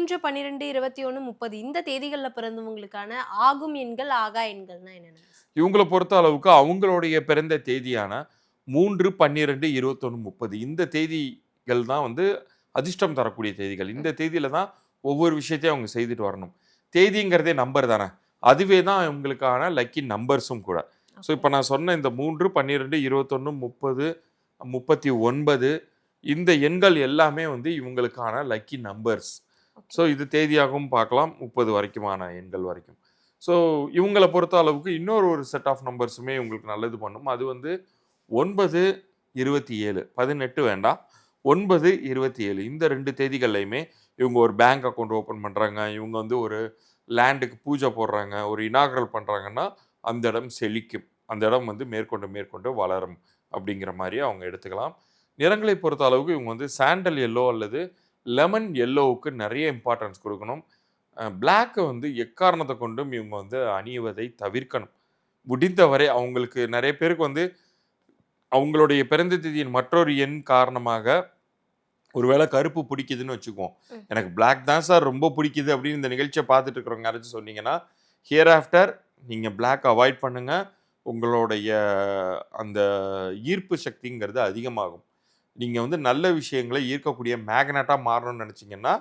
3, 12, 21, 30 இந்த தேதிகள்ல பிறந்தவங்களுக்கான ஆகும் எண்கள், ஆகா எண்கள்னா என்னென்ன? இவங்கள பொறுத்த அளவுக்கு அவங்களுடைய பிறந்த தேதியான 3, 12, 21, 30 இந்த தேதிகள் தான் வந்து அதிர்ஷ்டம் தரக்கூடிய தேதிகள். இந்த தேதியில தான் ஒவ்வொரு விஷயத்தையும் அவங்க செய்துட்டு வரணும். தேதிங்கிறதே நம்பர் தானே. அதுவே தான் இவங்களுக்கான லக்கி நம்பர்ஸும் கூட. So okay. இப்ப நான் சொன்ன இந்த 3, 12, 21, 30, 39 இந்த எண்கள் எல்லாமே வந்து இவங்களுக்கான லக்கி நம்பர்ஸ். ஓகே. ஸோ இது தேதியாகவும் பார்க்கலாம் 30 வரைக்குமான எண்கள் வரைக்கும். ஸோ இவங்கள பொறுத்த அளவுக்கு இன்னொரு ஒரு செட் ஆஃப் நம்பர்ஸுமே உங்களுக்கு நல்லது பண்ணும். அது வந்து 9, 27 18 வேண்டாம். 9, 27 இந்த 2 தேதிகள்லையுமே இவங்க ஒரு பேங்க் அக்கவுண்ட் ஓப்பன் பண்றாங்க. இவங்க வந்து ஒரு லேண்டுக்கு பூஜை போடுறாங்க. ஒரு இனாகுரல் பண்றாங்கன்னா, அந்த இடம் செழிக்கும். அந்த இடம் வந்து மேற்கொண்டு மேற்கொண்டு வளரும். அப்படிங்கிற மாரி அவங்க எடுத்துக்கலாம். நிறங்களை பொறுத்த அளவுக்கு இவங்க வந்து சாண்டல் எல்லோ அல்லது லெமன் எல்லோவுக்கு நெறைய இம்பார்ட்டன்ஸ் குடுக்கணும். பிளாக்க வந்து எக்காரணத்த கொண்டும் இவங்க வந்து அணிவதை தவிர்க்கணும். முடிந்தவரை அவங்களுக்கு நெறைய பேருக்கு வந்து அவங்களுடைய பிறந்த தேதியின் மற்றொரு எண் காரணமாக ஒருவேள கருப்பு பிடிக்குதுன்னு வச்சுக்குவோம். ம். எனக்கு பிளாக் தான் சார் ரொம்ப பிடிக்குது அப்படின்னு இந்த நிகழ்ச்சிய பார்த்துட்டு இருக்கிறவங்க யாராச்சும் சொன்னீங்கன்னா, ஹியர் ஆஃப்டர் நீங்க பிளாக் அவாய்ட் பண்ணுங்க. உங்களுடைய அந்த ஈர்ப்பு சக்திங்கிறது அதிகமாகும். நீங்க வந்து நல்ல விஷயங்கள ஈர்க்கக்கூடிய மேக்னெட்டா மாறணும்னு நெனச்சீங்கன்னா,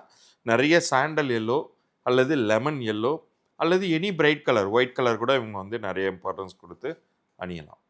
நெறைய சாண்டல் எல்லோ அல்லது லெமன் எல்லோ அல்லது any bright colour, white colour கூட இவங்க வந்து நெறைய இம்பார்ட்டன்ஸ் குடுத்து அணியலாம்.